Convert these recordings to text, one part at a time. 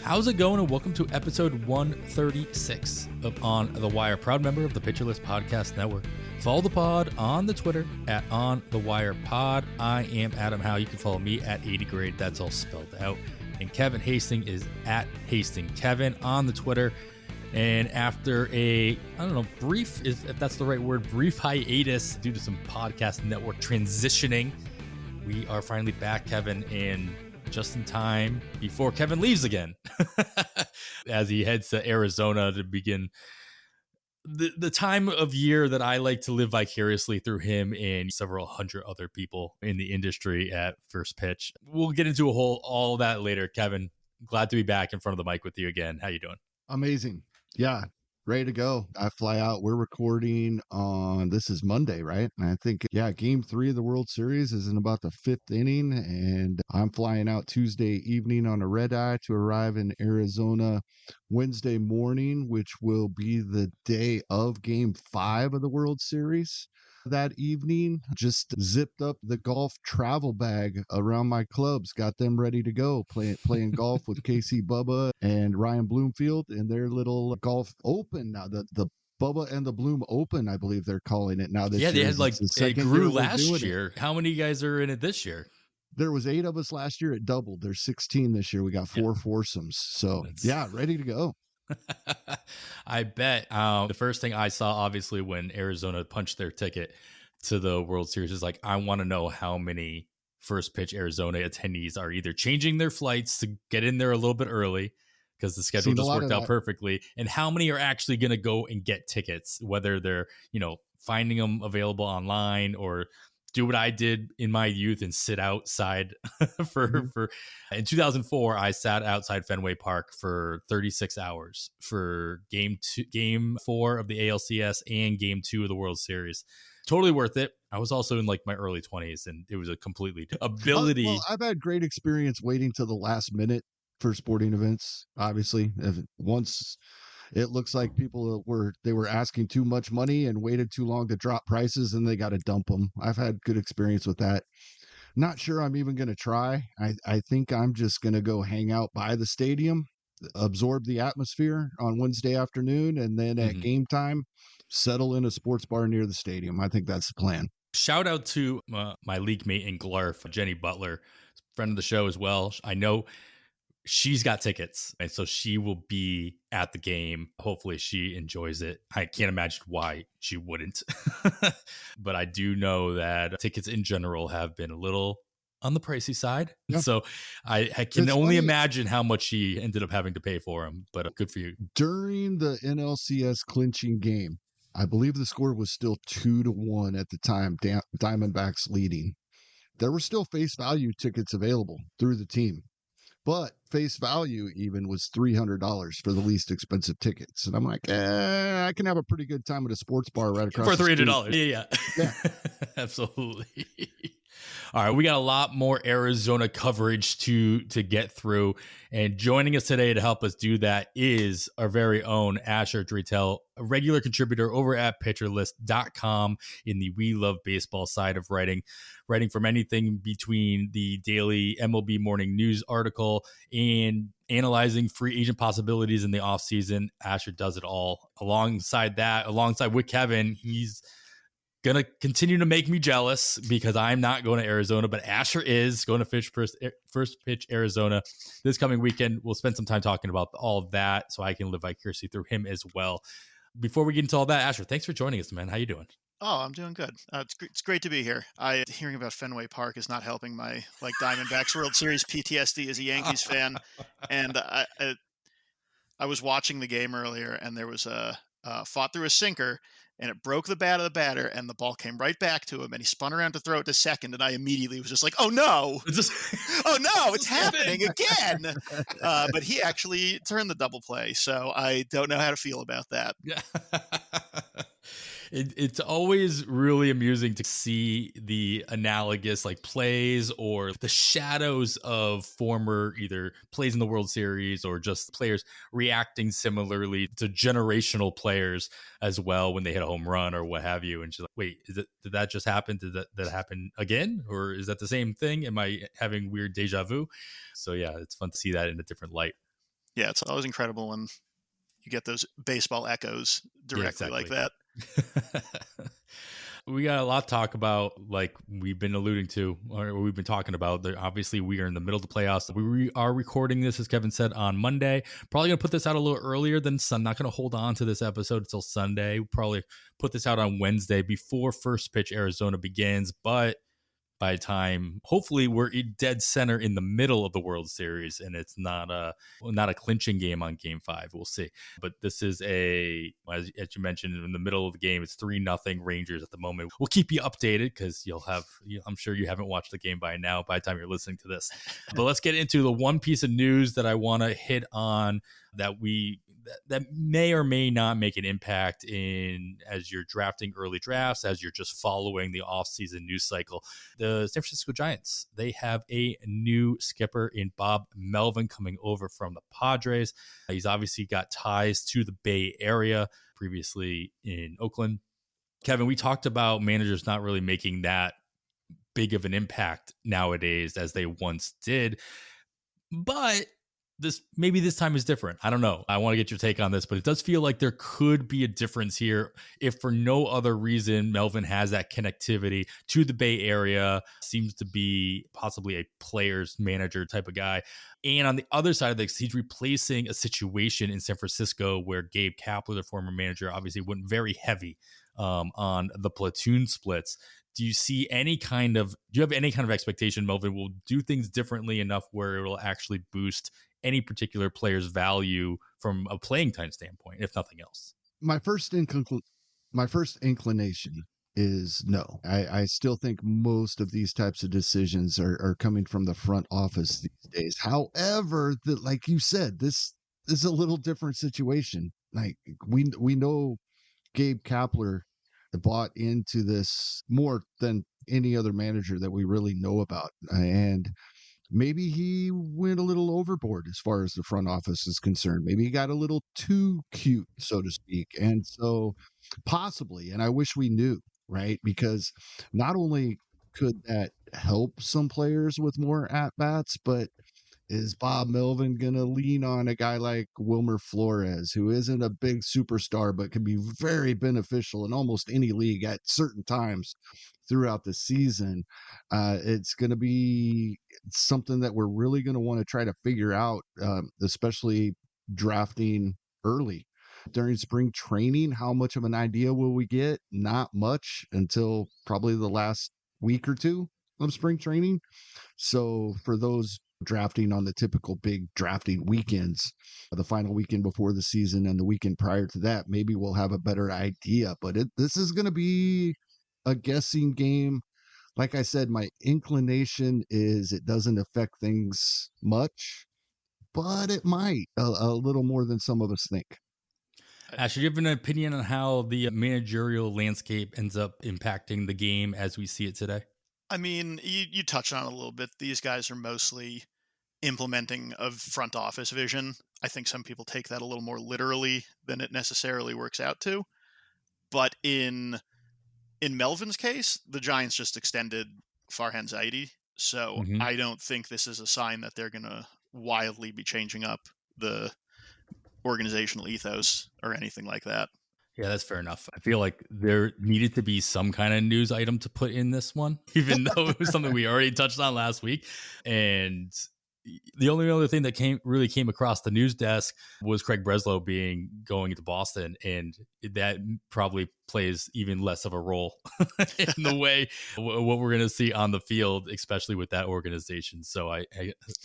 How's it going? And welcome to episode 136 of On the Wire, proud member of the Pitcher List Podcast Network. Follow the pod on the Twitter at On the Wire Pod. I am Adam Howe. You can follow me at 80 grade. That's all spelled out. And Kevin Hasting is at Hasting Kevin on the Twitter. And after brief, if that's the right word, brief hiatus due to some podcast network transitioning, we are finally back, Kevin, and just in time before Kevin leaves again as he heads to Arizona to begin the time of year that I like to live vicariously through him and several hundred other people in the industry at First Pitch. We'll get into all that later. Kevin, glad to be back in front of the mic with you again. How you doing? Amazing. Yeah. Ready to go. I fly out. We're recording on, this is Monday, right? And I think, game 3 of the World Series is in about the 5th inning. And I'm flying out Tuesday evening on a red eye to arrive in Arizona Wednesday morning, which will be the day of game 5 of the World Series. That evening, just zipped up the golf travel bag around my clubs, got them ready to go, playing golf with KC Bubba and Ryan Bloomfield in their little golf open now. The Bubba and the Bloom Open, I believe they're calling it now. This year. They had it grew last year. How many guys are in it this year? There was 8 of us last year. It doubled. There's 16 this year. We got 4 foursomes. So ready to go. I bet. The first thing I saw, obviously, when Arizona punched their ticket to the World Series is I want to know how many First Pitch Arizona attendees are either changing their flights to get in there a little bit early because the schedule just worked out perfectly, and how many are actually going to go and get tickets, whether they're, finding them available online or do what I did in my youth and sit outside for in 2004, I sat outside Fenway Park for 36 hours for game 4 of the ALCS and game 2 of the World Series. Totally worth it. I was also in my early 20s and it was a completely ability. Well, I've had great experience waiting till the last minute for sporting events. Obviously, once it looks like people were asking too much money and waited too long to drop prices and they got to dump them. I've had good experience with that. Not sure I'm even going to try. I think I'm just going to go hang out by the stadium, absorb the atmosphere on Wednesday afternoon, and then at game time, settle in a sports bar near the stadium. I think that's the plan. Shout out to my league mate in Glarf, Jenny Butler, friend of the show as well. I know she's got tickets, and so she will be at the game. Hopefully she enjoys it. I can't imagine why she wouldn't. But I do know that tickets in general have been a little on the pricey side. Yeah. So I can only imagine how much she ended up having to pay for them, but good for you. During the NLCS clinching game, I believe the score was still 2-1 at the time, Diamondbacks leading. There were still face value tickets available through the team. But face value even was $300 for the least expensive tickets. And I'm like, I can have a pretty good time at a sports bar right across for $300. Yeah. Absolutely. All right, we got a lot more Arizona coverage to get through. And joining us today to help us do that is our very own Asher Dratel, a regular contributor over at PitcherList.com in the We Love Baseball side of writing from anything between the daily MLB Morning News article and analyzing free agent possibilities in the offseason. Asher does it all. Alongside with Kevin, he's going to continue to make me jealous because I'm not going to Arizona, but Asher is going to First Pitch Arizona this coming weekend. We'll spend some time talking about all of that so I can live vicariously through him as well. Before we get into all that, Asher, thanks for joining us, man. How you doing? Oh, I'm doing good. It's great to be here. Hearing about Fenway Park is not helping my Diamondbacks World Series PTSD as a Yankees fan. And I was watching the game earlier, and there was a fought through a sinker, and it broke the bat of the batter, and the ball came right back to him, and he spun around to throw it to second, and I immediately was just like, oh no, oh no, it's happening again. But he actually turned the double play, so I don't know how to feel about that. Yeah. It's always really amusing to see the analogous plays or the shadows of former either plays in the World Series or just players reacting similarly to generational players as well when they hit a home run or what have you. And she's like, wait, did that just happen? Did that happen again? Or is that the same thing? Am I having weird deja vu? So yeah, it's fun to see that in a different light. Yeah, it's always incredible when you get those baseball echoes Yeah, directly like exactly. that. We got a lot to talk about, like we've been alluding to, or we've been talking about. Obviously, we are in the middle of the playoffs. We are recording this, as Kevin said, on Monday. Probably going to put this out a little earlier than Sun. Not going to hold on to this episode until Sunday. We'll probably put this out on Wednesday before first pitch Arizona begins. But by the time, hopefully, we're dead center in the middle of the World Series, and it's not a clinching game on Game 5. We'll see. But this is as you mentioned, in the middle of the game. It's 3-0 Rangers at the moment. We'll keep you updated because I'm sure you haven't watched the game by now by the time you're listening to this. But let's get into the one piece of news that I want to hit on that may or may not make an impact as you're drafting early drafts, as you're just following the offseason news cycle. The San Francisco Giants, they have a new skipper in Bob Melvin coming over from the Padres. He's obviously got ties to the Bay Area, previously in Oakland. Kevin, we talked about managers not really making that big of an impact nowadays as they once did, but maybe this time is different. I don't know. I want to get your take on this, but it does feel like there could be a difference here if for no other reason Melvin has that connectivity to the Bay Area, seems to be possibly a player's manager type of guy. And on the other side of this, he's replacing a situation in San Francisco where Gabe Kapler, the former manager, obviously went very heavy on the platoon splits. Do you have any kind of expectation Melvin will do things differently enough where it will actually boost any particular player's value from a playing time standpoint, if nothing else? My first inclination is no. I still think most of these types of decisions are coming from the front office these days. However, like you said, this is a little different situation. Like we know Gabe Kapler bought into this more than any other manager that we really know about. And maybe he went a little overboard as far as the front office is concerned. Maybe he got a little too cute, so to speak. And so possibly, and I wish we knew, right? Because not only could that help some players with more at bats, but is Bob Melvin going to lean on a guy like Wilmer Flores, who isn't a big superstar, but can be very beneficial in almost any league at certain times throughout the season? It's going to be something that we're really going to want to try to figure out, especially drafting early. During spring training, how much of an idea will we get? Not much until probably the last week or two of spring training. So for those drafting on the typical big drafting weekends, the final weekend before the season and the weekend prior to that, maybe we'll have a better idea. But this is going to be a guessing game. Like I said, my inclination is it doesn't affect things much, but it might a little more than some of us think. Asher, do you have an opinion on how the managerial landscape ends up impacting the game as we see it today? I mean, you touched on it a little bit. These guys are mostly implementing a front office vision. I think some people take that a little more literally than it necessarily works out to. But in Melvin's case, the Giants just extended Farhan Zaidi. So Mm-hmm. I don't think this is a sign that they're going to wildly be changing up the organizational ethos or anything like that. Yeah, that's fair enough. I feel like there needed to be some kind of news item to put in this one, even though it was something we already touched on last week. And the only other thing that came across the news desk was Craig Breslow going into Boston, and that probably plays even less of a role in the way what we're going to see on the field, especially with that organization. So I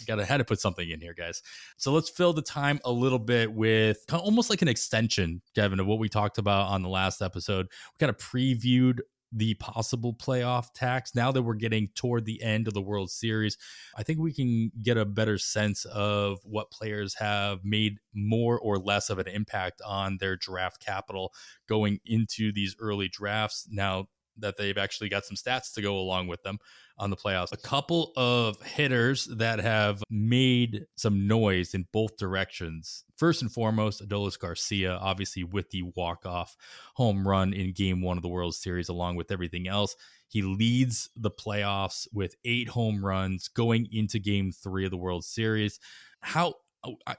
had to put something in here, guys. So let's fill the time a little bit with kind of almost like an extension, Kevin, of what we talked about on the last episode. We kind of previewed the possible playoff tax. Now that we're getting toward the end of the World Series, I think we can get a better sense of what players have made more or less of an impact on their draft capital going into these early drafts, now that they've actually got some stats to go along with them on the playoffs. A couple of hitters that have made some noise in both directions. First and foremost, Adolis Garcia, obviously with the walk-off home run in Game 1 of the World Series, along with everything else. He leads the playoffs with 8 home runs going into Game 3 of the World Series. How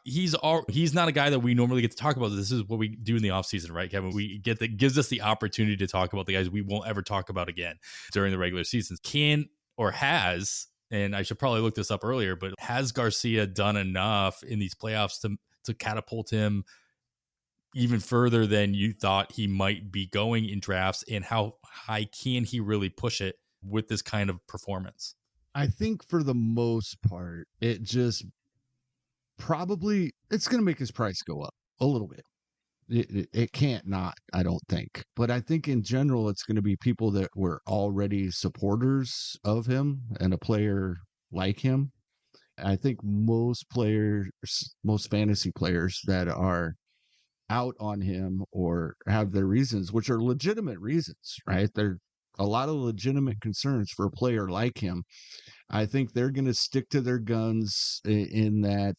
he's not a guy that we normally get to talk about. This is what we do in the offseason, right, Kevin? We get that gives us the opportunity to talk about the guys we won't ever talk about again during the regular seasons. Can or has, and I should probably look this up earlier, but has Garcia done enough in these playoffs to catapult him even further than you thought he might be going in drafts? And how high can he really push it with this kind of performance? I think for the most part, it just probably it's going to make his price go up a little bit. It can't not, I don't think. But I think in general, it's going to be people that were already supporters of him and a player like him. I think most players, most fantasy players that are out on him or have their reasons, which are legitimate reasons, right? There are a lot of legitimate concerns for a player like him. I think they're going to stick to their guns in that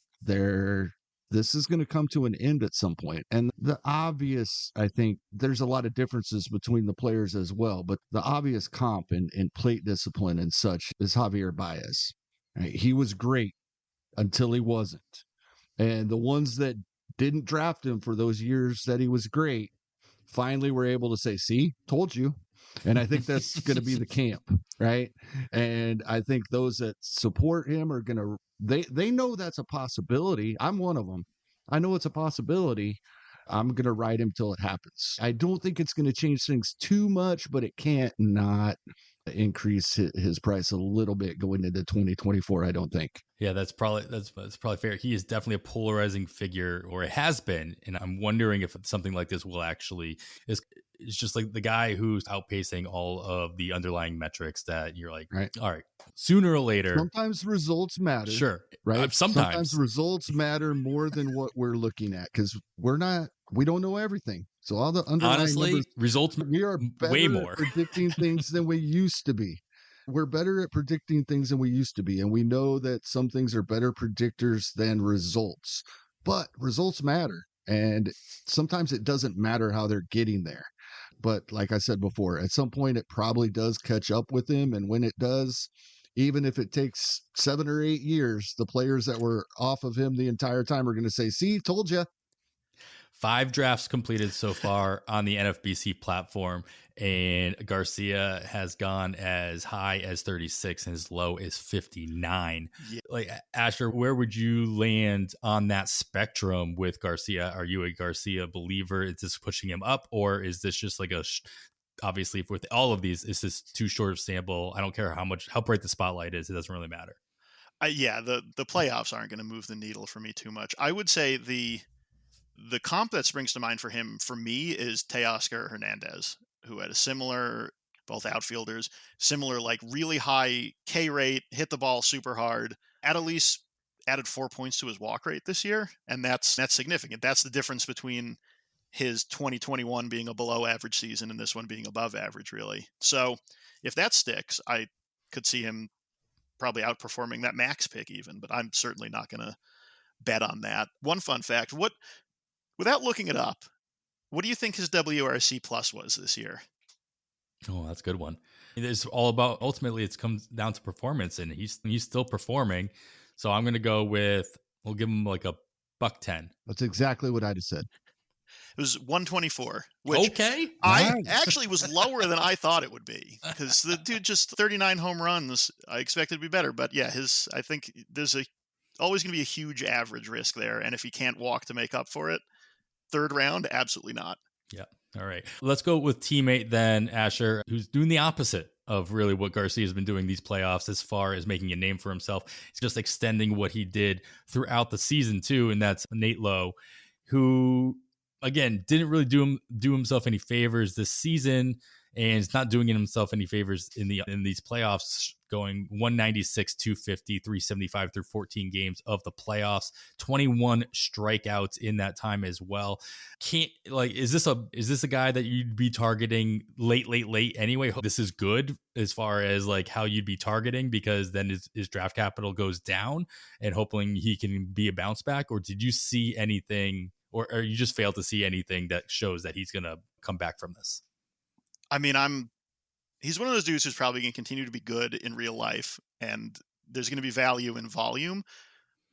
this is going to come to an end at some point. And the obvious, I think there's a lot of differences between the players as well, but the obvious comp in plate discipline and such is Javier Baez. Right? He was great until he wasn't. And the ones that didn't draft him for those years that he was great finally were able to say, see, told you. And I think that's going to be the camp, right? And I think those that support him are going to, they know that's a possibility. I'm one of them. I know it's a possibility. I'm going to ride him till it happens. I don't think it's going to change things too much, but it can't not increase his price a little bit going into 2024, I don't think. Yeah, that's probably fair. He is definitely a polarizing figure, or it has been, and I'm wondering if something like this will actually is just like the guy who's outpacing all of the underlying metrics that you're like, right. All right, sooner or later. Sometimes results matter. Sure. Right. Sometimes results matter more than what we're looking at because we don't know everything. So all the underlying honestly, results we are better way more at predicting things than we used to be. We're better at predicting things than we used to be. And we know that some things are better predictors than results, but results matter. And sometimes it doesn't matter how they're getting there. But like I said before, at some point it probably does catch up with him. And when it does, even if it takes 7 or 8 years, the players that were off of him the entire time are going to say, see, told you. 5 drafts completed so far on the NFBC platform, and Garcia has gone as high as 36 and as low as 59. Yeah. Like, Asher, where would you land on that spectrum with Garcia? Are you a Garcia believer? Is this pushing him up, or is this just like obviously with all of these, is this too short of sample? I don't care how bright the spotlight is. It doesn't really matter. Yeah, the playoffs aren't going to move the needle for me too much. I would say the comp that springs to mind for him, for me, is Teoscar Hernandez, who had a similar, both outfielders, similar like really high K rate, hit the ball super hard, at least added 4 points to his walk rate this year. And that's significant. That's the difference between his 2021 being a below average season and this one being above average, really. So if that sticks, I could see him probably outperforming that max pick even, but I'm certainly not going to bet on that. One fun fact, without looking it up, what do you think his WRC plus was this year? Oh, that's a good one. It's all about, ultimately it comes down to performance, and he's still performing. So I'm going to go with, we'll give him like a $110. That's exactly what I'd have said. It was 124, which okay. I actually was lower than I thought it would be, because the dude just 39 home runs. I expected to be better, but yeah, I think there's always going to be a huge average risk there. And if he can't walk to make up for it, 3rd round, absolutely not. Yeah. All right. Let's go with teammate then, Asher, who's doing the opposite of really what Garcia has been doing these playoffs as far as making a name for himself. He's just extending what he did throughout the season too, and that's Nate Lowe, who again didn't really do himself any favors this season, and is not doing himself any favors in these playoffs, going 196, 250, 375 through 14 games of the playoffs, 21 strikeouts in that time as well. Is this a guy that you'd be targeting late anyway? This is good as far as like how you'd be targeting, because then his draft capital goes down and hoping he can be a bounce back. Or did you see anything, or you just failed to see anything that shows that he's going to come back from this? I mean, he's one of those dudes who's probably going to continue to be good in real life, and there's going to be value in volume.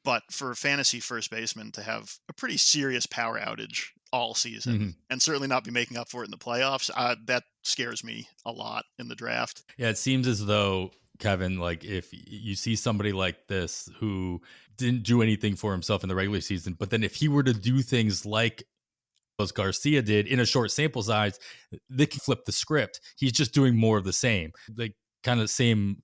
But for a fantasy first baseman to have a pretty serious power outage all season Mm-hmm. and certainly not be making up for it in the playoffs, that scares me a lot in the draft. Yeah, it seems as though, Kevin, like if you see somebody like this who didn't do anything for himself in the regular season, but then if he were to do things like Garcia did in a short sample size, they can flip the script. He's just doing more of the same. Like kind of same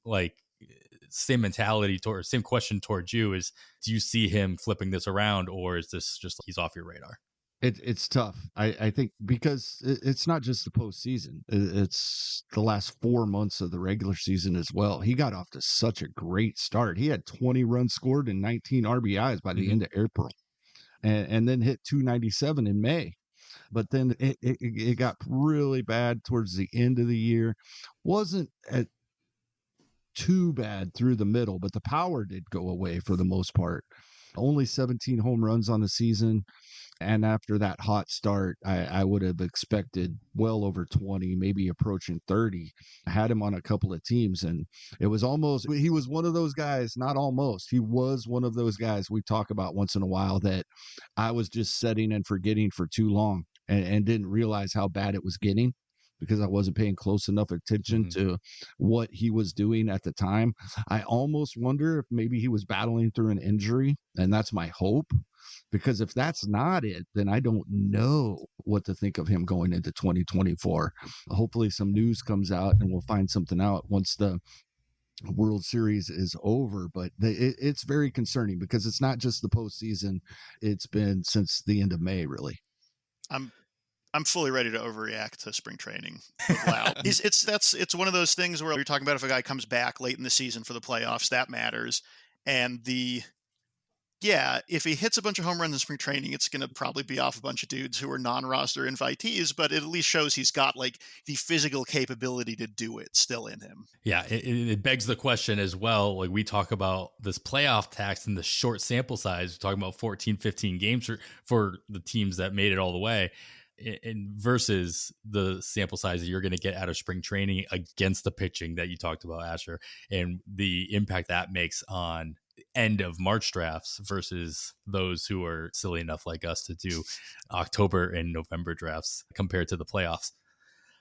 mentality toward same question towards you is, do you see him flipping this around, or is this just he's off your radar? It's tough. I think because it's not just the postseason. It's the last 4 months of the regular season as well. He got off to such a great start. He had 20 runs scored and 19 RBIs by the end of April, and then hit 297 in May. But then it got really bad towards the end of the year. Wasn't too bad through the middle, but the power did go away for the most part. Only 17 home runs on the season. And after that hot start, I would have expected well over 20, maybe approaching 30. I had him on a couple of teams, and it was almost, he was one of those guys, not almost, he was one of those guys we talk about once in a while that I was just setting and forgetting for too long and didn't realize how bad it was getting because I wasn't paying close enough attention to what he was doing at the time. I almost wonder if maybe he was battling through an injury, and that's my hope. Because if that's not it, then I don't know what to think of him going into 2024. Hopefully some news comes out and we'll find something out once the World Series is over. But it's very concerning because it's not just the postseason. It's been since the end of May, really. I'm fully ready to overreact to spring training with Lau. It's one of those things where you're talking about if a guy comes back late in the season for the playoffs, that matters. And if he hits a bunch of home runs in spring training, it's going to probably be off a bunch of dudes who are non-roster invitees, but it at least shows he's got like the physical capability to do it still in him. Yeah, it begs the question as well. Like we talk about this playoff tax and the short sample size. We're talking about 14, 15 games for the teams that made it all the way. And versus the sample size that you're going to get out of spring training against the pitching that you talked about, Asher, and the impact that makes on end of March drafts versus those who are silly enough like us to do October and November drafts compared to the playoffs.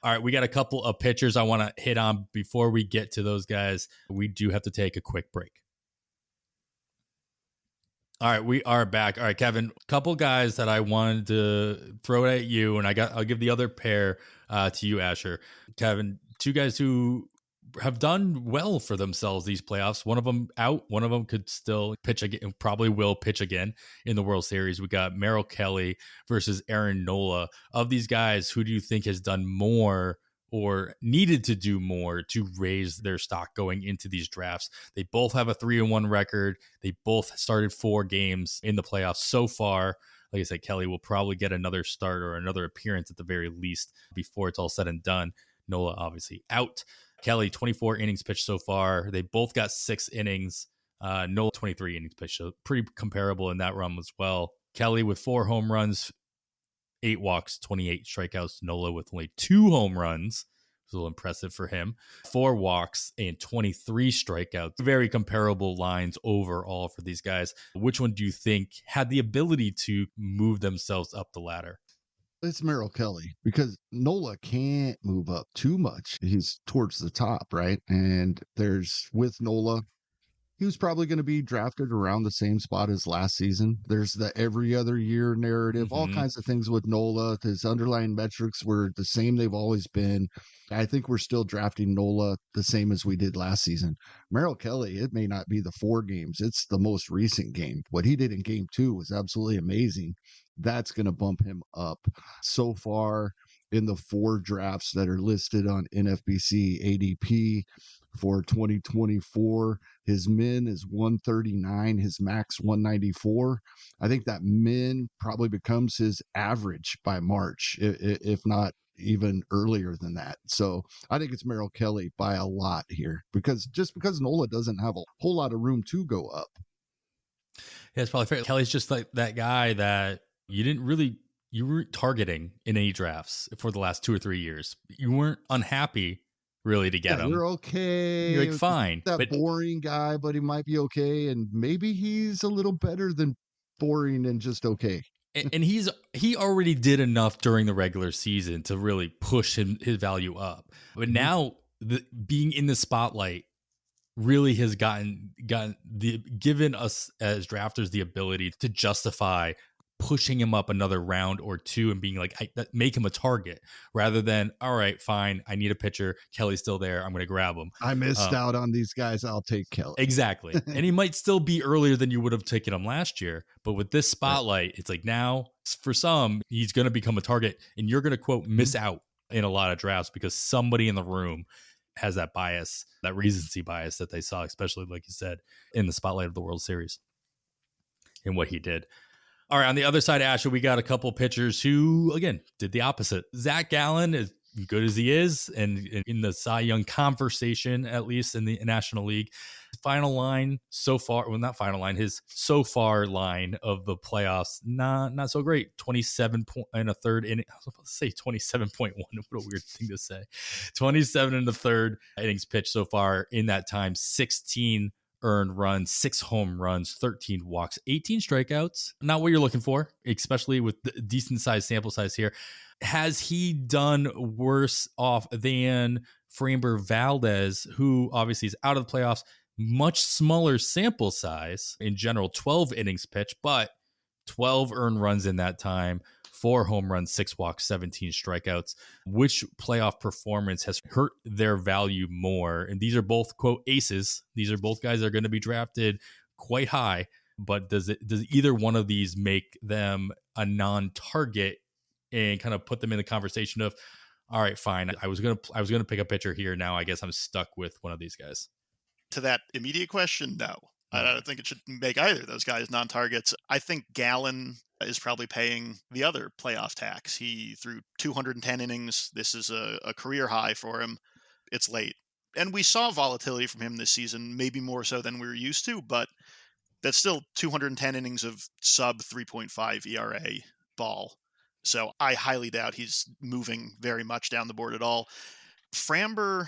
All right, we got a couple of pitchers I want to hit on before we get to those guys. We do have to take a quick break. All right, we are back. All right, Kevin, a couple guys that I wanted to throw at you, and I'll give the other pair to you, Asher. Kevin, two guys who have done well for themselves these playoffs. One of them out, one of them could still pitch again, probably will pitch again in the World Series. We got Merrill Kelly versus Aaron Nola. Of these guys, who do you think has done more or needed to do more to raise their stock going into these drafts? They both have a 3-1 record. They both started 4 games in the playoffs so far. Like I said, Kelly will probably get another start or another appearance at the very least before it's all said and done. Nola obviously out. Kelly, 24 innings pitched so far. They both got 6 innings. Nola, 23 innings pitched. So pretty comparable in that run as well. Kelly with 4 home runs, 8 walks, 28 strikeouts. Nola with only 2 home runs. It was a little impressive for him. 4 walks and 23 strikeouts. Very comparable lines overall for these guys. Which one do you think had the ability to move themselves up the ladder? It's Merrill Kelly because Nola can't move up too much. He's towards the top, right? And with Nola, he was probably going to be drafted around the same spot as last season. There's the every other year narrative, all kinds of things with Nola. His underlying metrics were the same they've always been. I think we're still drafting Nola the same as we did last season. Merrill Kelly, it may not be the 4 games. It's the most recent game. What he did in game 2 was absolutely amazing. That's going to bump him up. So far in the 4 drafts that are listed on NFBC ADP for 2024, his min is 139, his max 194. I think that min probably becomes his average by March, if not even earlier than that. So I think it's Merrill Kelly by a lot here because Nola doesn't have a whole lot of room to go up. Yeah, it's probably fair. Kelly's just like that guy that you weren't targeting in any drafts for the last 2 or 3 years. You weren't unhappy really to get him. You're okay. You're like, fine. That But boring guy, but he might be okay. And maybe he's a little better than boring and just okay. and he already did enough during the regular season to really push his value up. But now being in the spotlight really has given us as drafters the ability to justify pushing him up another round or two and being like, make him a target rather than, all right, fine, I need a pitcher. Kelly's still there. I'm going to grab him. I missed out on these guys. I'll take Kelly. Exactly. And he might still be earlier than you would have taken him last year. But with this spotlight, it's like now for some, he's going to become a target and you're going to, quote, miss out in a lot of drafts because somebody in the room has that bias, that recency bias that they saw, especially like you said, in the spotlight of the World Series and what he did. All right, on the other side, Asher, we got a couple pitchers who, again, did the opposite. Zach Gallen, as good as he is, and in the Cy Young conversation, at least in the National League, final line so far, well, not final line, his so far line of the playoffs, not so great. 27 and a third inning. I was about to say 27.1. What a weird thing to say. 27 and a third innings pitched so far in that time. 16 earned runs, 6 home runs, 13 walks, 18 strikeouts. Not what you're looking for, especially with the decent size sample size here. Has he done worse off than Framber Valdez, who obviously is out of the playoffs? Much smaller sample size in general, 12 innings pitched, but 12 earned runs in that time, 4 home runs, 6 walks, 17 strikeouts. Which playoff performance has hurt their value more? And these are both, quote, aces. These are both guys that are going to be drafted quite high. But does either one of these make them a non-target and kind of put them in the conversation of, all right, fine, I was gonna pick a pitcher here. Now I guess I'm stuck with one of these guys? To that immediate question, no. I don't think it should make either of those guys non-targets. I think Gallen is probably paying the other playoff tax. He threw 210 innings. This is a career high for him. It's late. And we saw volatility from him this season, maybe more so than we were used to, but that's still 210 innings of sub 3.5 ERA ball. So I highly doubt he's moving very much down the board at all. Framber,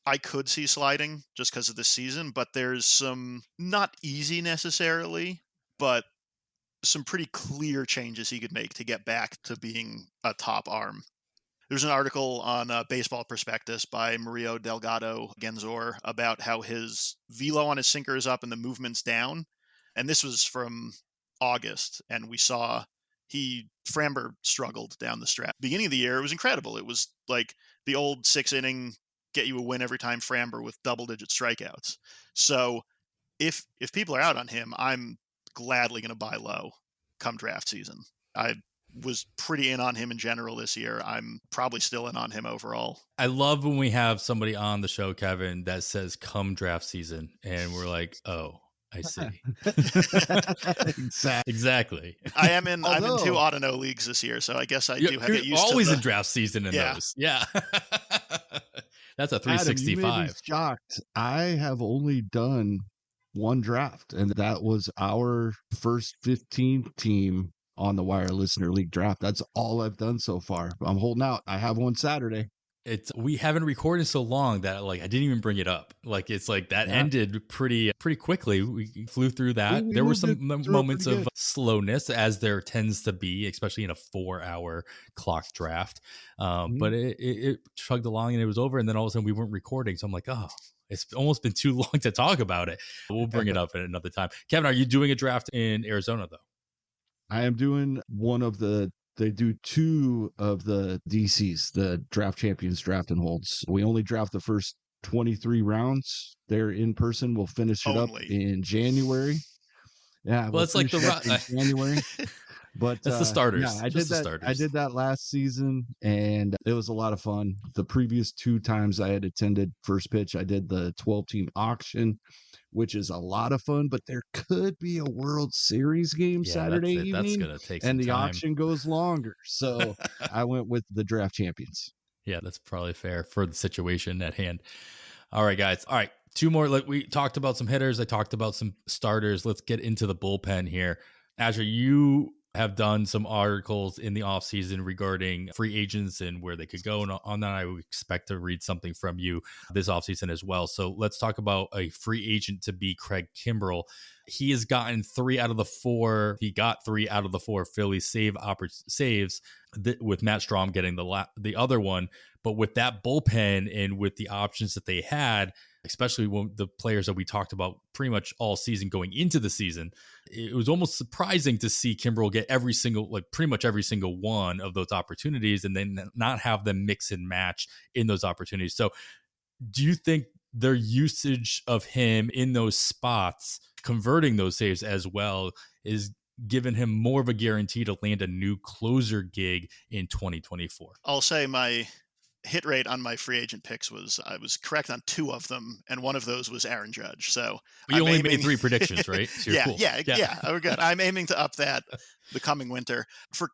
I could see sliding just because of this season, but there's some, not easy necessarily, but some pretty clear changes he could make to get back to being a top arm. There's an article on Baseball Prospectus by Mario Delgado Genzor about how his velo on his sinker is up and the movement's down. And this was from August, and we saw Framber struggled down the stretch. Beginning of the year, it was incredible. It was like the old 6-inning get you a win every time Framber with double-digit strikeouts. So if people are out on him, I'm gladly going to buy low come draft season. I was pretty in on him in general this year. I'm probably still in on him overall. I love when we have somebody on the show, Kevin, that says come draft season, and we're like, oh, I see. Exactly. I'm in 2 auto leagues this year, so I guess I do have to get used to always in draft season in those. Yeah. That's a 365. Adam, you may be shocked. I have only done one draft, and that was our first 15 team on the Wire Listener League draft. That's all I've done so far. I'm holding out. I have one Saturday. We haven't recorded so long that I didn't even bring it up. It's like that ended pretty quickly. We flew through that. There were some moments of slowness, as there tends to be, especially in a 4-hour clock draft. But it chugged along and it was over. And then all of a sudden we weren't recording. So I'm like, oh, it's almost been too long to talk about it. We'll bring it up at another time. Kevin, are you doing a draft in Arizona though? I am doing they do 2 of the DCs, the Draft Champions Draft and Holds. We only draft the first 23 rounds. They're in person. We'll finish it up in January. Yeah, well, it's like the January. But that's the starters. Yeah, I did that last season, and it was a lot of fun. The previous 2 times I had attended First Pitch, I did the 12-team auction, which is a lot of fun, but there could be a World Series game Saturday evening. That's going to take some time. And the auction goes longer. So I went with the Draft Champions. Yeah, that's probably fair for the situation at hand. All right, guys. All right, 2 more. We talked about some hitters. I talked about some starters. Let's get into the bullpen here. Asher, you have done some articles in the offseason regarding free agents and where they could go. And on that, I would expect to read something from you this offseason as well. So let's talk about a free agent to be Craig Kimbrell. He has gotten 3 out of the 4. He got 3 out of the 4 Philly saves with Matt Strom getting the other one. But with that bullpen and with the options that they had, especially when the players that we talked about pretty much all season going into the season, it was almost surprising to see Kimbrell get pretty much every single one of those opportunities and then not have them mix and match in those opportunities. So do you think their usage of him in those spots, converting those saves as well, is giving him more of a guarantee to land a new closer gig in 2024? I'll say my hit rate on my free agent picks I was correct on 2 of them, and one of those was Aaron Judge. So you only made 3 predictions, right? So yeah, cool. yeah, we're good. I'm aiming to up that the coming winter. For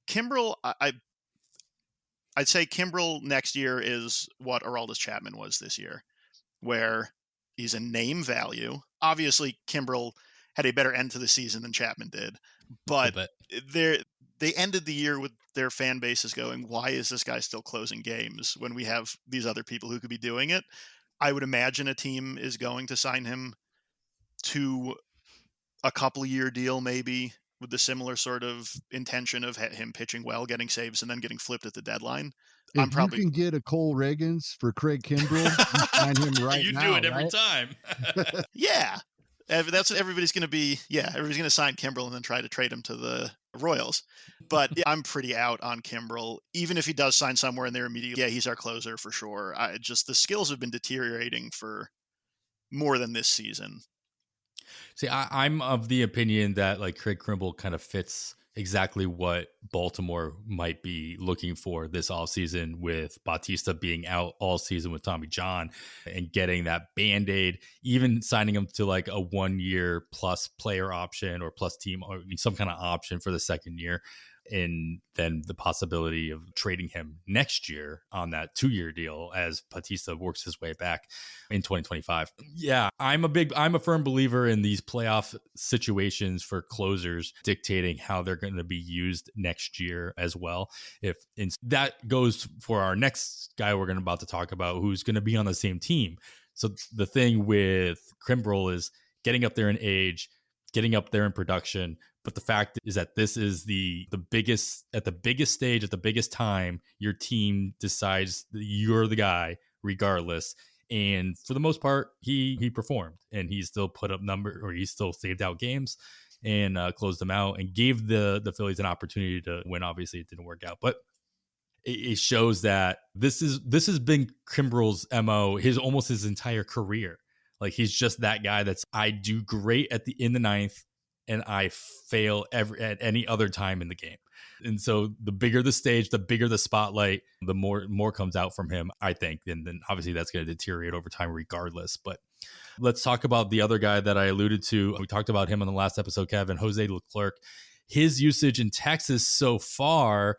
Kimbrell, I'd say Kimbrell next year is what Aroldis Chapman was this year, where he's a name value. Obviously, Kimbrell had a better end to the season than Chapman did, but they ended the year with their fan bases going, why is this guy still closing games when we have these other people who could be doing it? I would imagine a team is going to sign him to a couple-year deal, maybe with the similar sort of intention of him pitching well, getting saves, and then getting flipped at the deadline. If you can get a Cole Reagans for Craig Kimbrell, you sign him right you now. You do it every right? time. Yeah. That's what everybody's going to be. Yeah, everybody's going to sign Kimbrell and then try to trade him to the Royals. But yeah, I'm pretty out on Kimbrell. Even if he does sign somewhere in there immediately, yeah, he's our closer for sure. The skills have been deteriorating for more than this season. See, I'm of the opinion that like Craig Kimbrell kind of fits exactly what Baltimore might be looking for this offseason, with Bautista being out all season with Tommy John and getting that Band-Aid, even signing him to like a 1-year plus player option or plus team or some kind of option for the second year. And then the possibility of trading him next year on that 2-year deal as Bautista works his way back in 2025. Yeah, I'm a firm believer in these playoff situations for closers dictating how they're going to be used next year as well. That goes for our next guy we're about to talk about, who's going to be on the same team. So the thing with Kimbrell is getting up there in age, getting up there in production. But the fact is that this is the biggest stage, at the biggest time, your team decides that you're the guy regardless. And for the most part, he performed, and he still put up he still saved out games and closed them out and gave the Phillies an opportunity to win. Obviously, it didn't work out, but it shows that this has been Kimbrell's MO almost his entire career. Like, he's just that guy I do great in the ninth, and I fail at any other time in the game. And so the bigger the stage, the bigger the spotlight, the more comes out from him, I think. And then obviously that's going to deteriorate over time regardless. But let's talk about the other guy that I alluded to. We talked about him on the last episode, Kevin, Jose Leclerc. His usage in Texas so far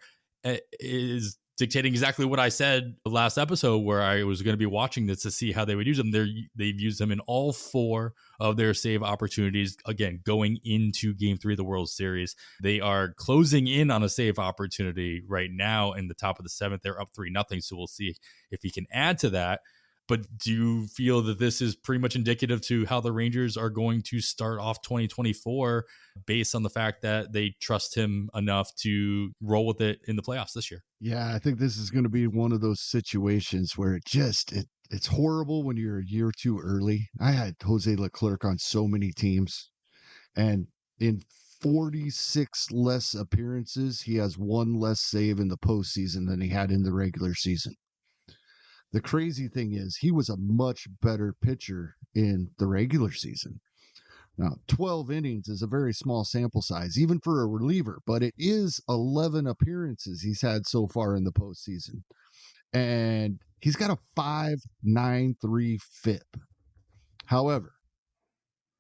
is dictating exactly what I said the last episode, where I was going to be watching this to see how they would use them. They've used them in all 4 of their save opportunities. Again, going into Game 3 of the World Series, they are closing in on a save opportunity right now in the top of the 7th. They're up 3-0, so we'll see if he can add to that. But do you feel that this is pretty much indicative to how the Rangers are going to start off 2024 based on the fact that they trust him enough to roll with it in the playoffs this year? Yeah, I think this is going to be one of those situations where it's horrible when you're a year too early. I had Jose Leclerc on so many teams, and in 46 less appearances, he has 1 less save in the postseason than he had in the regular season. The crazy thing is he was a much better pitcher in the regular season. Now, 12 innings is a very small sample size, even for a reliever, but it is 11 appearances he's had so far in the postseason. And he's got a 5.93 FIP. However,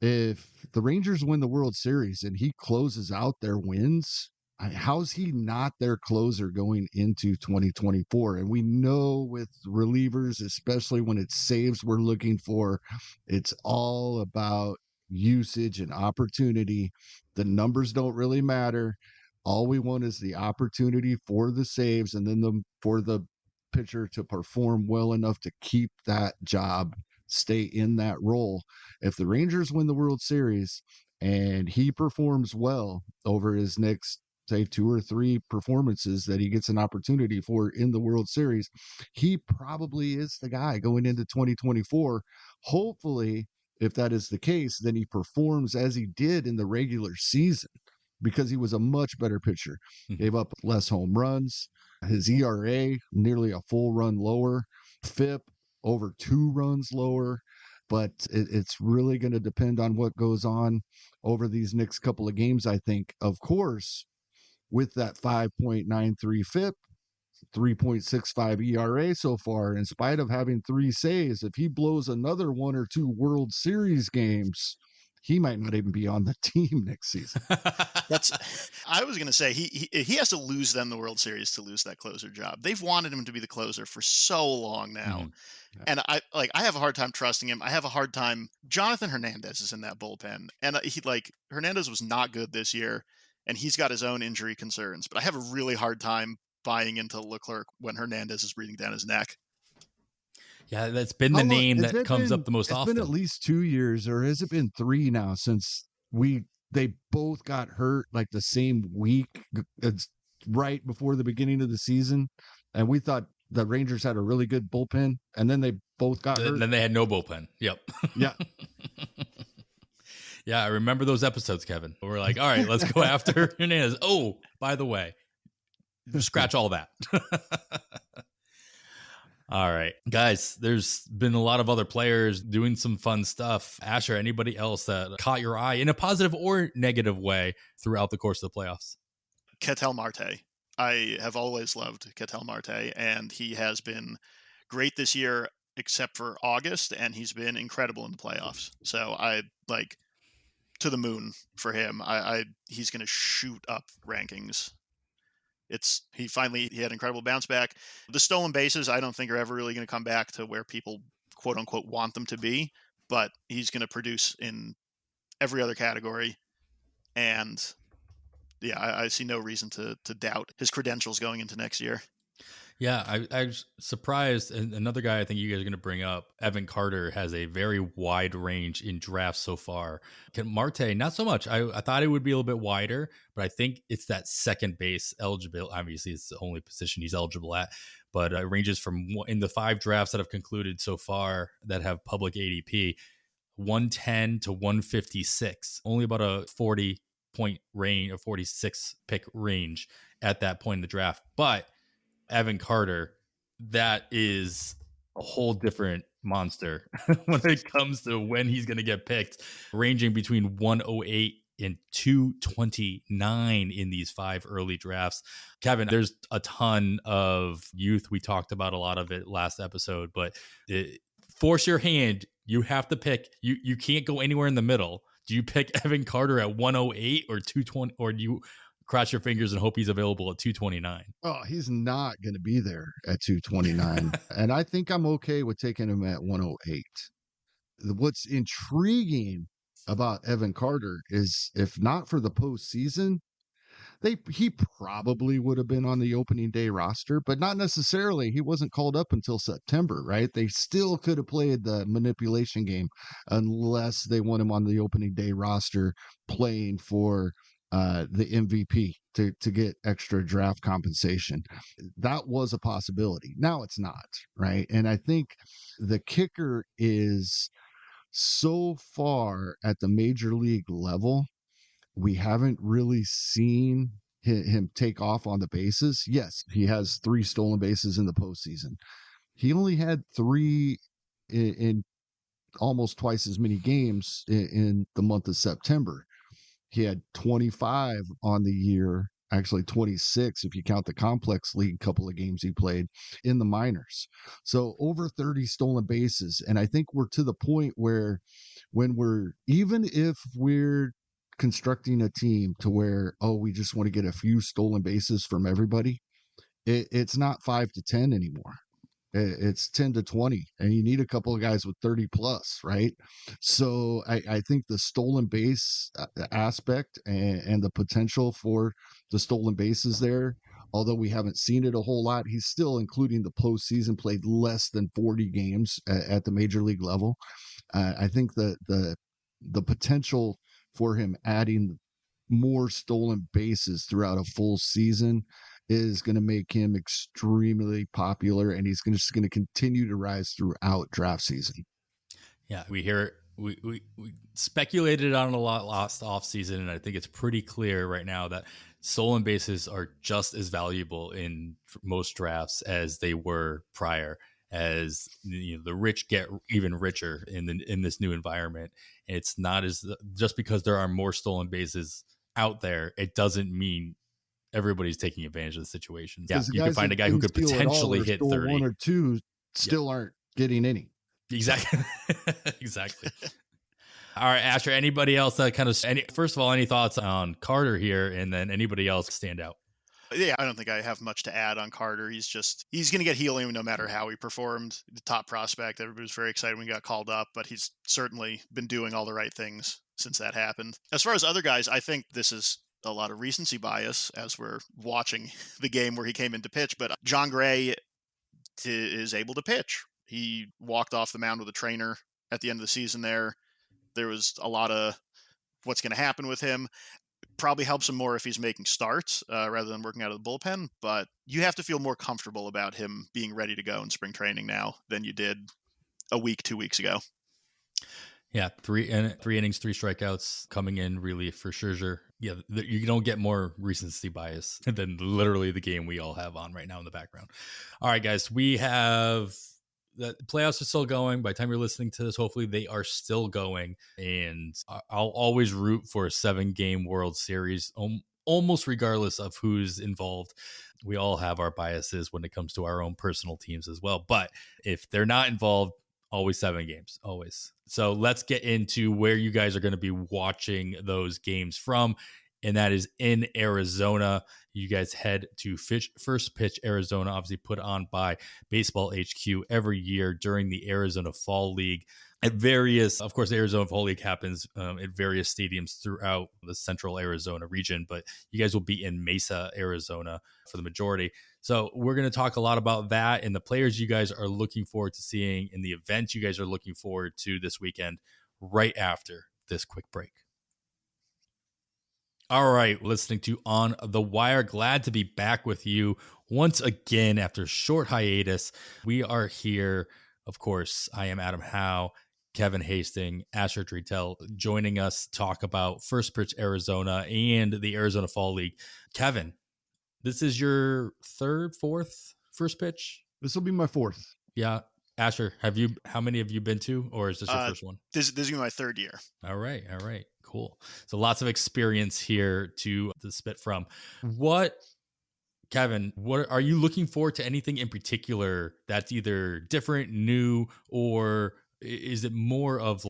if the Rangers win the World Series and he closes out their wins, how's he not their closer going into 2024? And we know with relievers, especially when it's saves we're looking for, it's all about usage and opportunity. The numbers don't really matter. All we want is the opportunity for the saves and then for the pitcher to perform well enough to keep that job, stay in that role. If the Rangers win the World Series and he performs well over his next, say, 2 or 3 performances that he gets an opportunity for in the World Series, he probably is the guy going into 2024. Hopefully, if that is the case, then he performs as he did in the regular season, because he was a much better pitcher. Gave up less home runs. His ERA nearly a full run lower. FIP over 2 runs lower. But it's really going to depend on what goes on over these next couple of games, I think. Of course, with that 5.93 FIP, 3.65 ERA so far, in spite of having 3 saves, if he blows another 1 or 2 World Series games, he might not even be on the team next season. I was going to say he has to lose them the World Series to lose that closer job. They've wanted him to be the closer for so long now. Yeah. And I have a hard time trusting him. I have a hard time. Jonathan Hernandez is in that bullpen, and Hernandez was not good this year, and he's got his own injury concerns, but I have a really hard time buying into Leclerc when Hernandez is breathing down his neck. Yeah, that's been the name that comes up the most often. It's been at least 2 years, or has it been 3 now, since they both got hurt like the same week. It's right before the beginning of the season, and we thought the Rangers had a really good bullpen, and then they both got hurt. Then they had no bullpen. Yep. Yeah. Yeah, I remember those episodes, Kevin. We're like, all right, let's go after Hernandez. Oh, by the way, scratch all that. All right, guys, there's been a lot of other players doing some fun stuff. Asher, anybody else that caught your eye in a positive or negative way throughout the course of the playoffs? Ketel Marte. I have always loved Ketel Marte, and he has been great this year, except for August, and he's been incredible in the playoffs. So I to the moon for him. He's going to shoot up rankings. He had incredible bounce back. The stolen bases, I don't think are ever really going to come back to where people quote unquote want them to be, but he's going to produce in every other category. And yeah, I see no reason to doubt his credentials going into next year. Yeah, I was surprised. And another guy I think you guys are going to bring up, Evan Carter, has a very wide range in drafts so far. Marte, not so much. I thought it would be a little bit wider, but I think it's that second base eligible. Obviously, it's the only position he's eligible at, but it ranges from, in the 5 drafts that have concluded so far that have public ADP, 110 to 156, only about a 40 point range, a 46 pick range at that point in the draft. But Evan Carter, that is a whole different monster when it comes to when he's going to get picked, ranging between 108 and 229 in these 5 early drafts. Kevin, there's a ton of youth. We talked about a lot of it last episode, but force your hand. You have to pick. You can't go anywhere in the middle. Do you pick Evan Carter at 108 or 220, or do you cross your fingers and hope he's available at 229? Oh, he's not going to be there at 229. And I think I'm okay with taking him at 108. What's intriguing about Evan Carter is, if not for the postseason, he probably would have been on the opening day roster, but not necessarily. He wasn't called up until September, right? They still could have played the manipulation game unless they want him on the opening day roster playing for the MVP to get extra draft compensation. That was a possibility. Now it's not, right? And I think the kicker is, so far at the major league level, we haven't really seen him take off on the bases. Yes, he has 3 stolen bases in the postseason. He only had 3 in almost twice as many games in the month of September. He had 25 on the year, actually 26 if you count the complex league couple of games he played in the minors. So over 30 stolen bases. And I think we're to the point where, even if we're constructing a team to where, we just want to get a few stolen bases from everybody, it's not 5 to 10 anymore. It's 10 to 20, and you need a couple of guys with 30 plus, right? So I think the stolen base aspect and the potential for the stolen bases there, although we haven't seen it a whole lot, he's still, including the postseason, played less than 40 games at the major league level. I think the potential for him adding more stolen bases throughout a full season is going to make him extremely popular, and he's just going to continue to rise throughout draft season. Yeah, we hear we speculated on it a lot last offseason, and I think it's pretty clear right now that stolen bases are just as valuable in most drafts as they were prior. As the rich get even richer in this new environment, it's not as just because there are more stolen bases out there, it doesn't mean everybody's taking advantage of the situation. Yeah, Because the you can guys find that a guy who didn't could steal at all potentially or hit stole 30. one or two Yeah, still aren't getting any. exactly. Exactly. All right, Asher, anybody else that kind of first of all, any thoughts on Carter here, and then anybody else stand out? Yeah, I don't think I have much to add on Carter. He's going to get helium no matter how he performed. The top prospect. Everybody was very excited when he got called up, but he's certainly been doing all the right things since that happened. As far as other guys, I think this is a lot of recency bias as we're watching the game where he came in to pitch, but John Gray is able to pitch. He walked off the mound with a trainer at the end of the season there. There was a lot of what's going to happen with him. Probably helps him more if he's making starts rather than working out of the bullpen. But you have to feel more comfortable about him being ready to go in spring training now than you did a week, 2 weeks ago. Yeah, three innings, 3 strikeouts coming in relief for Scherzer. Yeah, you don't get more recency bias than literally the game we all have on right now in the background. All right, guys, we have the playoffs are still going. By the time you're listening to this, hopefully they are still going. And I'll always root for a 7-game World Series, almost regardless of who's involved. We all have our biases when it comes to our own personal teams as well. But if they're not involved, always 7 games, always. So let's get into where you guys are going to be watching those games from. And that is in Arizona. You guys head to First Pitch Arizona, obviously put on by Baseball HQ every year during the Arizona Fall League. At various, of course, the Arizona Fall League happens at various stadiums throughout the central Arizona region, but you guys will be in Mesa, Arizona for the majority. So we're going to talk a lot about that and the players you guys are looking forward to seeing and the events you guys are looking forward to this weekend right after this quick break. All right, listening to On the Wire. Glad to be back with you once again after a short hiatus. We are here. Of course, I am Adam Howe, Kevin Hasting, Asher Dratel joining us to talk about First Pitch Arizona and the Arizona Fall League. Kevin, this is your third, fourth First Pitch? This will be my fourth. Yeah. Asher, how many have you been to, or is this your first one? This is my third year. All right. Cool. So lots of experience here to spit from. Kevin, what are you looking forward to? Anything in particular that's either different, new, or is it more of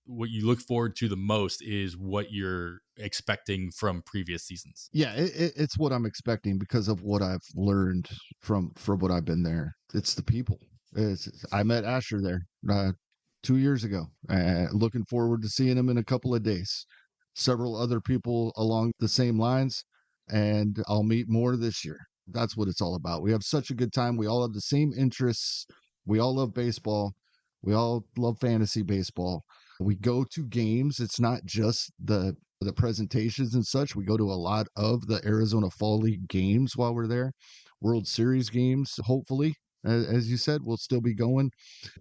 what you look forward to the most is what you're expecting from previous seasons? Yeah, it's what I'm expecting because of what I've learned from what I've been there. It's the people. I met Asher there 2 years ago. Looking forward to seeing him in a couple of days. Several other people along the same lines, and I'll meet more this year. That's what it's all about. We have such a good time. We all have the same interests. We all love baseball. We all love fantasy baseball. We go to games. It's not just the presentations and such. We go to a lot of the Arizona Fall League games while we're there. World Series games, hopefully. As you said, we'll still be going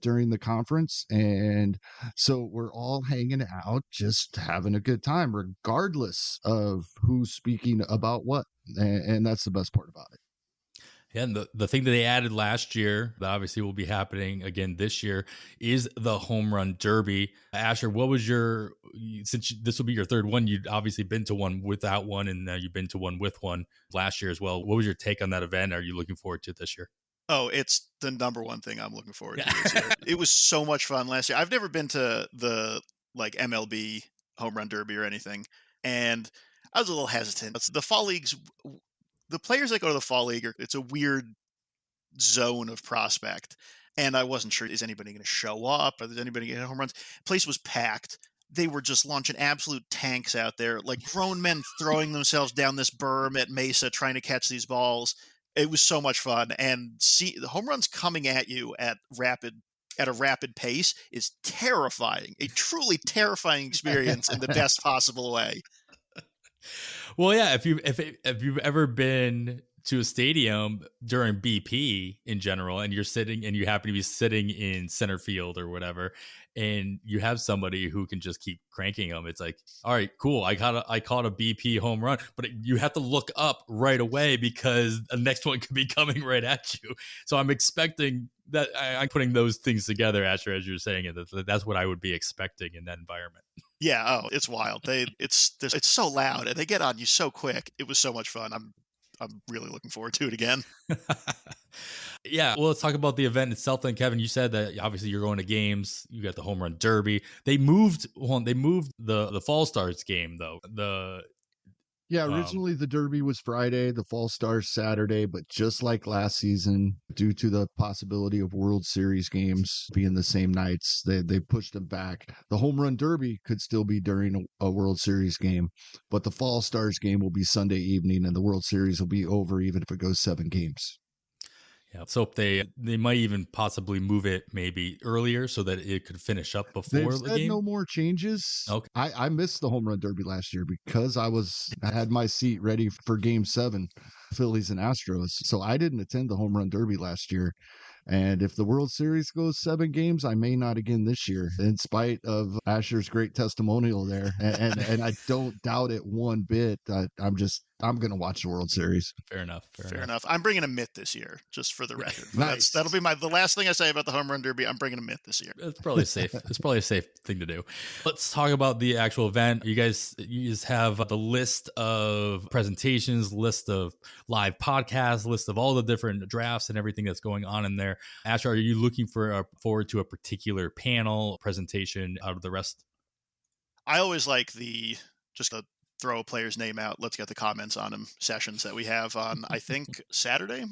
during the conference. And so we're all hanging out, just having a good time, regardless of who's speaking about what. And that's the best part about it. Yeah, and the thing that they added last year that obviously will be happening again this year is the home run derby. Asher, what was since this will be your third one, you'd obviously been to one without one, and now you've been to one with one last year as well. What was your take on that event? Are you looking forward to it this year? Oh, it's the number one thing I'm looking forward to this year. It was so much fun last year. I've never been to the MLB home run derby or anything, and I was a little hesitant. The fall leagues, the players that go to the fall league, it's a weird zone of prospect. And I wasn't sure, is anybody going to show up? Are there anybody getting home runs? Place was packed. They were just launching absolute tanks out there, like grown men throwing themselves down this berm at Mesa trying to catch these balls. It was so much fun. And see the home runs coming at you at a rapid pace is terrifying, a truly terrifying experience in the best possible way. Well, yeah, if you've ever been to a stadium during BP in general, and you happen to be sitting in center field or whatever, and you have somebody who can just keep cranking them, it's like, all right, cool, I caught a BP home run, but you have to look up right away because the next one could be coming right at you. So I'm expecting that. I'm putting those things together, Asher, as you're saying it. That's what I would be expecting in that environment. Yeah, oh, it's wild. It's so loud and they get on you so quick. It was so much fun. I'm really looking forward to it again. Yeah, well, let's talk about the event itself then. Kevin, you said that obviously you're going to games. You got the home run derby. They moved the Fall Stars game though. Originally the Derby was Friday, the Fall Stars Saturday, but just like last season, due to the possibility of World Series games being the same nights, they pushed them back. The Home Run Derby could still be during a World Series game, but the Fall Stars game will be Sunday evening, and the World Series will be over even if it goes 7 games. Yeah, so they might even possibly move it maybe earlier so that it could finish up before the game. No more changes. Okay. I missed the Home Run Derby last year because I had my seat ready for Game 7, Phillies and Astros. So I didn't attend the Home Run Derby last year. And if the World Series goes 7 games, I may not again this year, in spite of Asher's great testimonial there. And I don't doubt it one bit. I'm going to watch the World Series. Fair enough. I'm bringing a mitt this year, just for the record. Nice. That'll be the last thing I say about the Home Run Derby. I'm bringing a mitt this year. It's probably safe. It's probably a safe thing to do. Let's talk about the actual event. You guys have the list of presentations, list of live podcasts, list of all the different drafts and everything that's going on in there. Asher, are you looking forward to a particular panel presentation out of the rest? I always like just the throw a player's name out, let's get the comments on him sessions that we have on, I think, Friday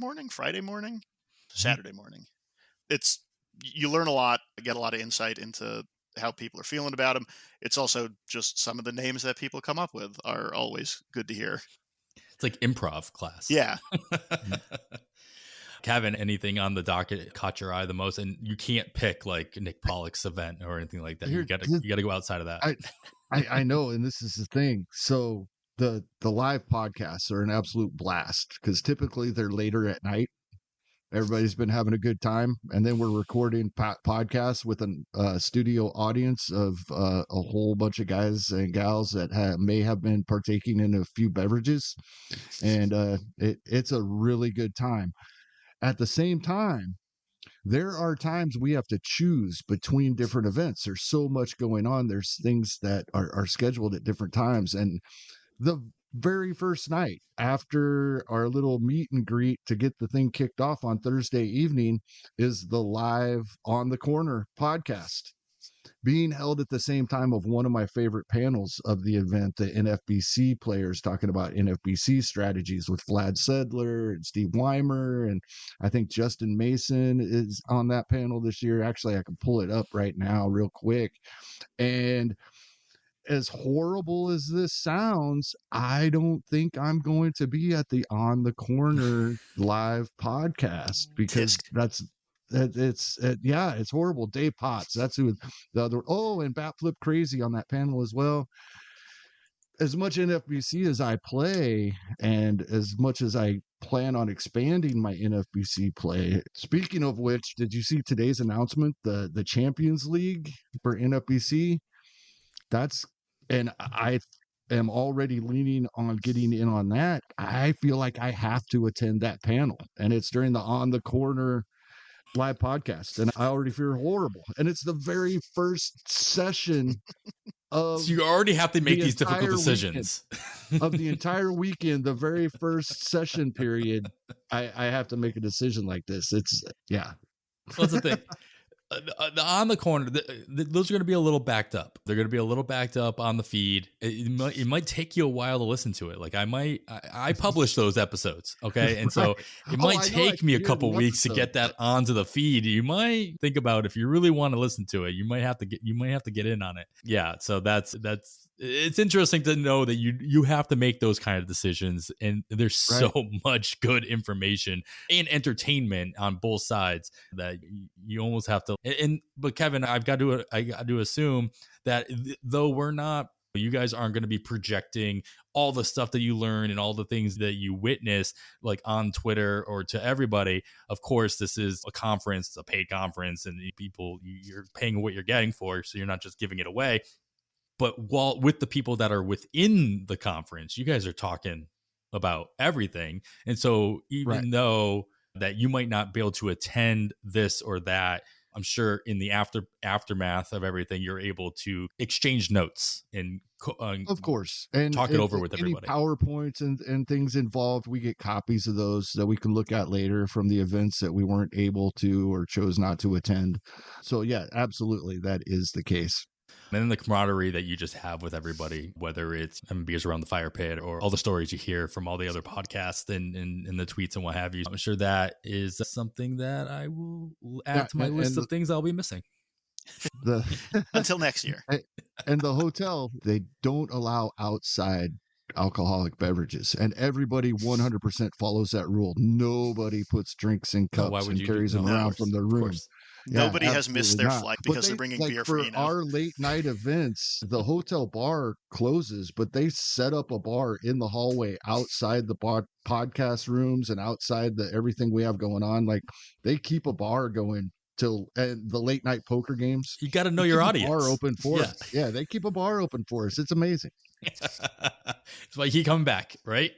morning. Saturday morning. You learn a lot, get a lot of insight into how people are feeling about him. It's also just some of the names that people come up with are always good to hear. It's like improv class. Yeah. Kevin, anything on the docket caught your eye the most? And you can't pick like Nick Pollock's event or anything like that. You got to go outside of that. I know, and this is the thing. So the live podcasts are an absolute blast because typically they're later at night. Everybody's been having a good time, and then we're recording podcasts with a studio audience of a whole bunch of guys and gals that may have been partaking in a few beverages, and it's a really good time. At the same time, there are times we have to choose between different events. There's so much going on. There's things that are scheduled at different times. And the very first night after our little meet and greet to get the thing kicked off on Thursday evening is the live On the Corner podcast being held at the same time of one of my favorite panels of the event, the NFBC players talking about NFBC strategies with Vlad Sedler and Steve Weimer. And I think Justin Mason is on that panel this year. Actually, I can pull it up right now real quick. And as horrible as this sounds, I don't think I'm going to be at the On the Corner live podcast because it's horrible. Dave Potts, that's who the other. Oh, and Bat Flip Crazy on that panel as well. As much NFBC as I play, and as much as I plan on expanding my NFBC play. Speaking of which, did you see today's announcement? The Champions League for NFBC. And I am already leaning on getting in on that. I feel like I have to attend that panel, and it's during the On the Corner live podcast, and I already feel horrible. And it's the very first session of. So you already have to make these difficult decisions of the entire weekend. The very first session period, I have to make a decision like this. It's Well, that's the thing. On the corner, those are going to be a little backed up. They're going to be a little backed up on the feed. It might take you a while to listen to it. Like I publish those episodes, okay, and so it might take me a couple weeks to get that onto the feed. You might think about if you really want to listen to it, you might have to get in on it. Yeah, so that's it's interesting to know that you have to make those kind of decisions, and there's so much good information and entertainment on both sides that you almost have to. But Kevin, I got to assume that though you guys aren't going to be projecting all the stuff that you learn and all the things that you witness like on Twitter or to everybody. Of course, this is a conference, a paid conference, and people, you're paying what you're getting for, so you're not just giving it away. But with the people that are within the conference, you guys are talking about everything. And so even though that you might not be able to attend this or that, I'm sure in the aftermath of everything, you're able to exchange notes and of course, and talk it over with everybody. Any PowerPoints and things involved, we get copies of those that we can look at later from the events that we weren't able to or chose not to attend. So yeah, absolutely, that is the case. And then the camaraderie that you just have with everybody, whether it's beers around the fire pit or all the stories you hear from all the other podcasts and the tweets and what have you. I'm sure that is something that I will add to my list of things I'll be missing. Until next year. And the hotel, they don't allow outside alcoholic beverages, and everybody 100% follows that rule. Nobody puts drinks in cups and carries them around from the room. Nobody has missed their flight because they're bringing beer for our late night events. The hotel bar closes, but they set up a bar in the hallway outside the podcast rooms and outside everything we have going on. Like they keep a bar going till the late night poker games. You got to know your audience. Bar open for us. Yeah, they keep a bar open for us. It's amazing. It's why he come back, right?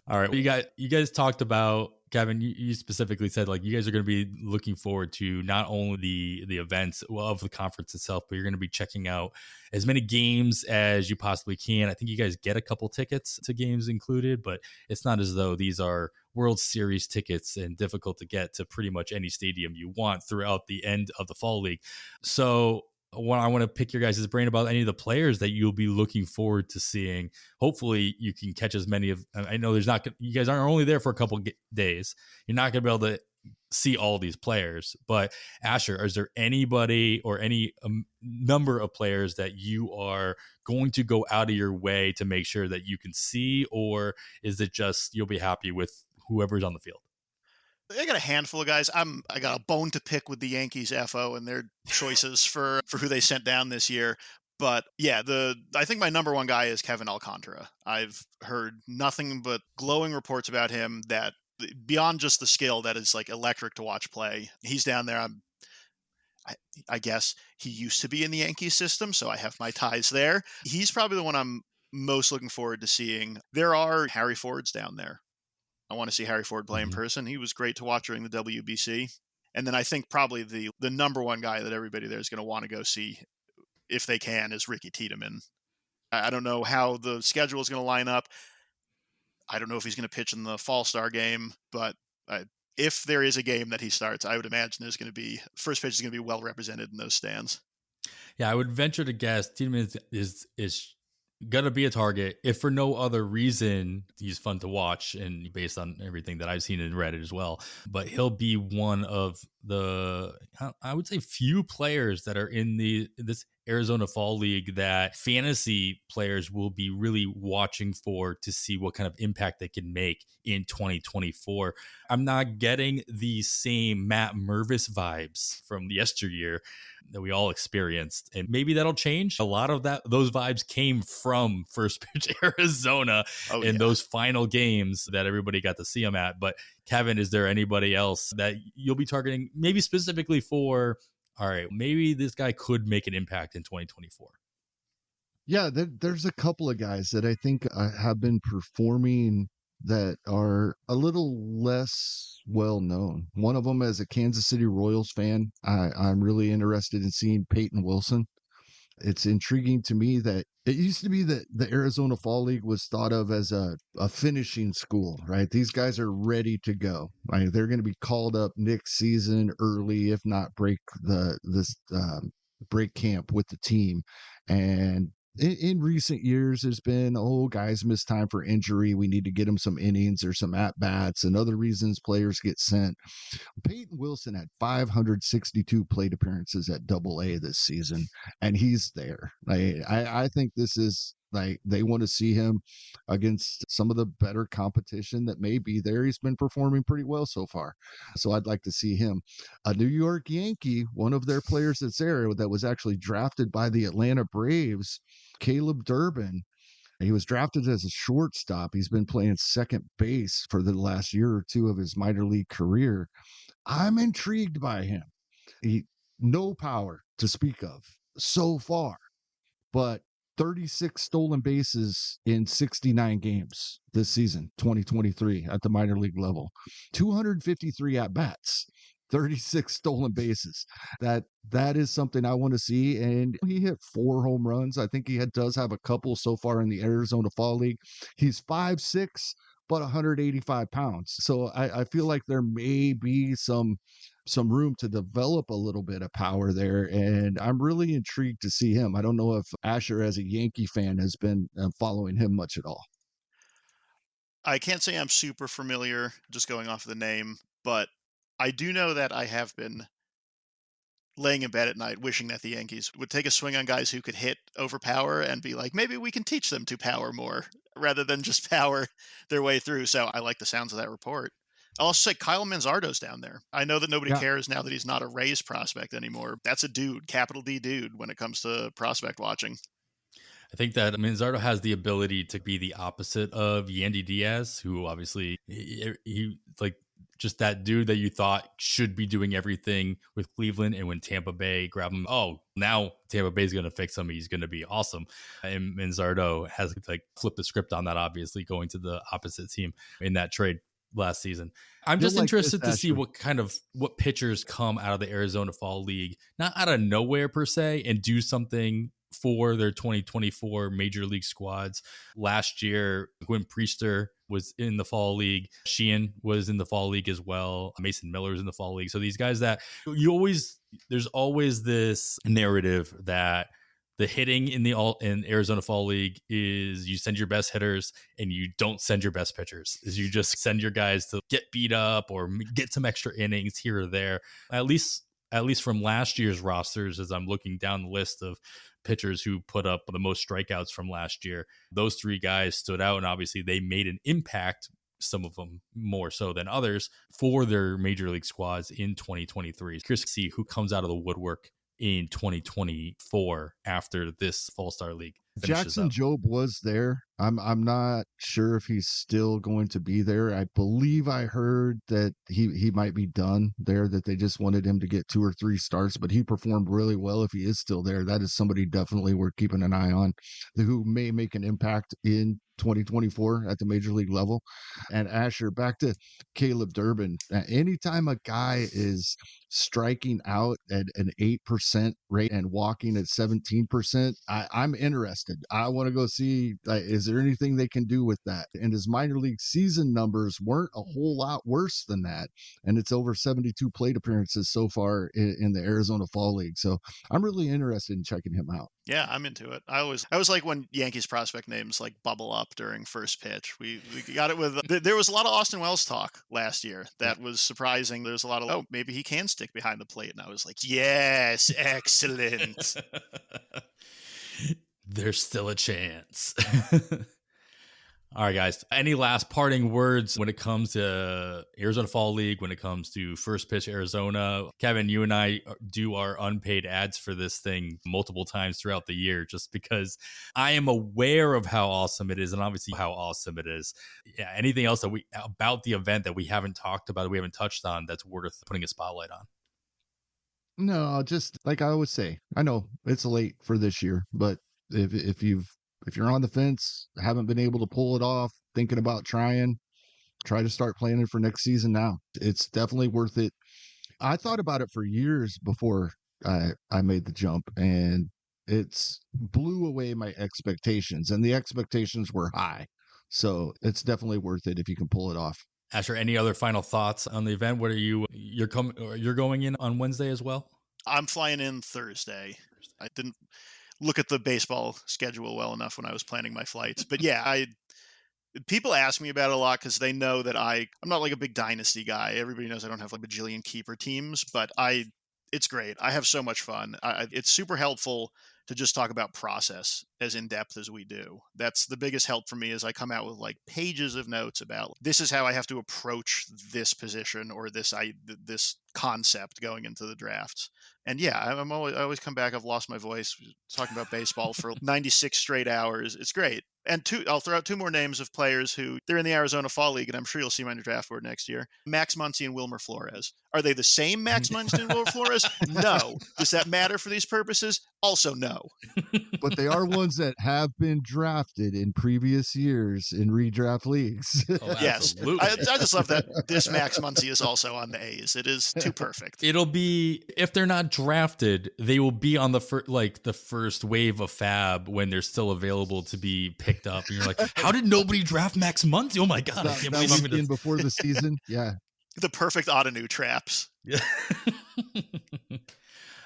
All right, you guys talked about, Kevin, you specifically said like you guys are going to be looking forward to not only the events of the conference itself, but you're going to be checking out as many games as you possibly can. I think you guys get a couple tickets to games included, but it's not as though these are World Series tickets and difficult to get to pretty much any stadium you want throughout the end of the fall league. So I want to pick your guys' brain about any of the players that you'll be looking forward to seeing. Hopefully you can catch as many of, I know you guys aren't only there for a couple days. You're not going to be able to see all these players, but Asher, is there anybody or any number of players that you are going to go out of your way to make sure that you can see, or is it just you'll be happy with whoever's on the field? I got a handful of guys. I got a bone to pick with the Yankees FO and their choices for who they sent down this year. But yeah, I think my number one guy is Kevin Alcantara. I've heard nothing but glowing reports about him, that beyond just the skill, that is like electric to watch play. He's down there. I guess he used to be in the Yankees system, so I have my ties there. He's probably the one I'm most looking forward to seeing. There are Harry Fords down there. I want to see Harry Ford play in person. He was great to watch during the WBC. And then I think probably the number one guy that everybody there is going to want to go see, if they can, is Ricky Tiedemann. I don't know how the schedule is going to line up. I don't know if he's going to pitch in the Fall Star game, but if there is a game that he starts, I would imagine there's going to be first pitch is going to be well represented in those stands. Yeah, I would venture to guess Tiedemann is gonna be a target, if for no other reason. He's fun to watch, and based on everything that I've seen and read as well. But he'll be one of the, I would say, few players that are in this Arizona Fall League that fantasy players will be really watching for to see what kind of impact they can make in 2024. I'm not getting the same Matt Mervis vibes from yesteryear that we all experienced, and maybe that'll change. A lot of those vibes came from First Pitch Arizona those final games that everybody got to see him at. But Kevin, is there anybody else that you'll be targeting, maybe specifically for, all right, maybe this guy could make an impact in 2024? Yeah, there's a couple of guys that I think have been performing that are a little less well known. One of them, as a Kansas City Royals fan, I'm really interested in seeing Peyton Wilson. It's intriguing to me that it used to be that the Arizona Fall League was thought of as a finishing school, right? These guys are ready to go. Right? They're going to be called up next season early, if not break camp with the team. And in recent years, there's been, guys miss time for injury. We need to get them some innings or some at bats and other reasons players get sent. Peyton Wilson had 562 plate appearances at Double A this season, and he's there. I think this is like they want to see him against some of the better competition that may be there. He's been performing pretty well so far, so I'd like to see him. A New York Yankee, one of their players that's there that was actually drafted by the Atlanta Braves, Caleb Durbin. He was drafted as a shortstop. He's been playing second base for the last year or two of his minor league career. I'm intrigued by him. He no power to speak of so far, but 36 stolen bases in 69 games this season, 2023 at the minor league level. 253 at bats, 36 stolen bases. That is something I want to see. And he hit 4 home runs. I think does have a couple so far in the Arizona Fall League. He's 5'6", but 185 pounds. So I feel like there may be some room to develop a little bit of power there, and I'm really intrigued to see him. I don't know if Asher, as a Yankee fan, has been following him much at all. I can't say I'm super familiar just going off of the name, but I do know that I have been laying in bed at night wishing that the Yankees would take a swing on guys who could hit over power and be like, maybe we can teach them to power more rather than just power their way through. So I like the sounds of that report. I'll also say Kyle Manzardo's down there. I know that nobody cares now that he's not a Rays prospect anymore. That's a dude, capital D dude, when it comes to prospect watching. I think that Manzardo has the ability to be the opposite of Yandy Diaz, who obviously he like just that dude that you thought should be doing everything with Cleveland. And when Tampa Bay grabbed him, now Tampa Bay is going to fix him. He's going to be awesome. And Manzardo has like flipped the script on that, obviously going to the opposite team in that trade last season. I'm just interested to see what pitchers come out of the Arizona Fall League, not out of nowhere per se, and do something for their 2024 major league squads. Last year, Gwen Priester was in the fall league. Sheehan was in the fall league as well. Mason Miller's in the fall league. So these guys that there's always this narrative that the hitting in Arizona Fall League is you send your best hitters and you don't send your best pitchers. Is you just send your guys to get beat up or get some extra innings here or there. At least from last year's rosters, as I'm looking down the list of pitchers who put up the most strikeouts from last year, those 3 guys stood out, and obviously they made an impact, some of them more so than others, for their major league squads in 2023. Curious to see who comes out of the woodwork in 2024 after this Fall-Star League finishes Jackson up. Jobe was there. I'm not sure if he's still going to be there. I believe I heard that he might be done there, that they just wanted him to get 2 or 3 starts, but he performed really well. If he is still there, that is somebody definitely worth keeping an eye on, who may make an impact in 2024 at the major league level. And Asher, back to Caleb Durbin. Anytime a guy is striking out at an 8% rate and walking at 17%, I'm interested. I want to go see, is there anything they can do with that? And his minor league season numbers weren't a whole lot worse than that. And it's over 72 plate appearances so far in the Arizona Fall League. So I'm really interested in checking him out. Yeah, I'm into it. I always like when Yankees prospect names like bubble up during first pitch. We got it with there was a lot of Austin Wells talk last year that was surprising. There's a lot of maybe he can stick behind the plate, and I was like, yes, excellent. There's still a chance. All right, guys. Any last parting words when it comes to Arizona Fall League, when it comes to First Pitch Arizona? Kevin, you and I do our unpaid ads for this thing multiple times throughout the year just because I am aware of how awesome it is and obviously how awesome it is. Yeah, anything else about the event that we haven't talked about, we haven't touched on, that's worth putting a spotlight on? No, just like I always say, I know it's late for this year, but if you're on the fence, haven't been able to pull it off, thinking about try to start planning for next season now. It's definitely worth it. I thought about it for years before I made the jump, and it's blew away my expectations, and the expectations were high. So it's definitely worth it if you can pull it off. Asher, any other final thoughts on the event? What are you're going in on Wednesday as well? I'm flying in Thursday. I didn't look at the baseball schedule well enough when I was planning my flights. But yeah, people ask me about it a lot because they know that I'm not like a big dynasty guy. Everybody knows I don't have like a bajillion keeper teams, but it's great. I have so much fun. It's super helpful to just talk about process as in depth as we do. That's the biggest help for me, is I come out with like pages of notes about this is how I have to approach this position or this concept going into the drafts. And yeah, I always come back. I've lost my voice talking about baseball for 96 straight hours. It's great. And I'll throw out two more names of players who they're in the Arizona Fall League, and I'm sure you'll see them on your draft board next year. Max Muncy and Wilmer Flores. Are they the same Max Muncy and Wilmer Flores? No. Does that matter for these purposes? Also, no. But they are ones that have been drafted in previous years in redraft leagues. Oh, yes. I just love that this Max Muncy is also on the A's. It is too perfect. It'll be, if they're not drafted, they will be on the first wave of fab when they're still available to be picked up. And you're like, how did nobody draft Max Muncy? Oh my God. I can't believe I'm in before the season. Yeah. The perfect Ottoneu traps. Yeah.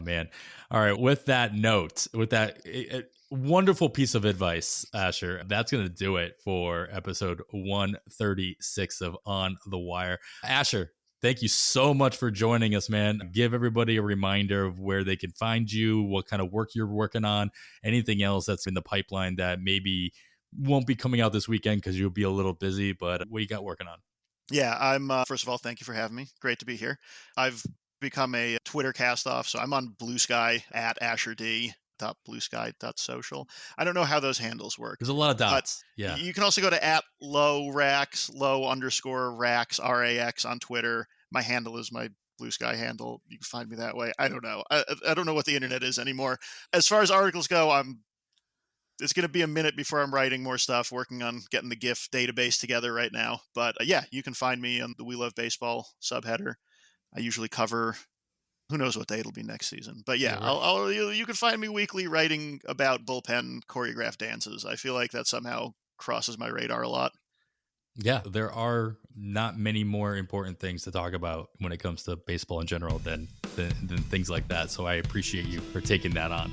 Man. All right. With that note, with that wonderful piece of advice, Asher, that's going to do it for episode 136 of On the Wire. Asher, thank you so much for joining us, man. Give everybody a reminder of where they can find you, what kind of work you're working on, anything else that's in the pipeline that maybe won't be coming out this weekend because you'll be a little busy, but what you got working on? Yeah, I'm first of all, thank you for having me. Great to be here. I've become a Twitter cast off, so I'm on Blue Sky at AsherD.bluesky.social. I don't know how those handles work. There's a lot of dots. Yeah. You can also go to at @low_rax RAX on Twitter. My handle is my Blue Sky handle. You can find me that way. I don't know. I don't know what the internet is anymore. As far as articles go, it's going to be a minute before I'm writing more stuff, working on getting the GIF database together right now. But yeah, you can find me on the We Love Baseball subheader. I usually cover, who knows what day it'll be next season. But yeah, you can find me weekly writing about bullpen choreographed dances. I feel like that somehow crosses my radar a lot. Yeah, there are not many more important things to talk about when it comes to baseball in general than things like that. So I appreciate you for taking that on.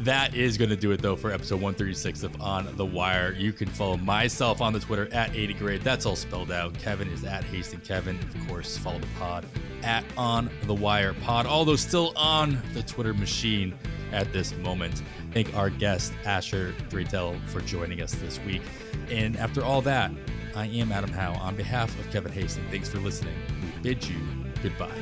That is going to do it, though, for episode 136 of On the Wire. You can follow myself on the Twitter at 80grade. That's all spelled out. Kevin is at Hasting Kevin. Of course, follow the pod at On the Wire Pod. All those still on the Twitter machine at this moment. Thank our guest, Asher Dratel, for joining us this week. And after all that, I am Adam Howe. On behalf of Kevin Hasting, thanks for listening. We bid you goodbye.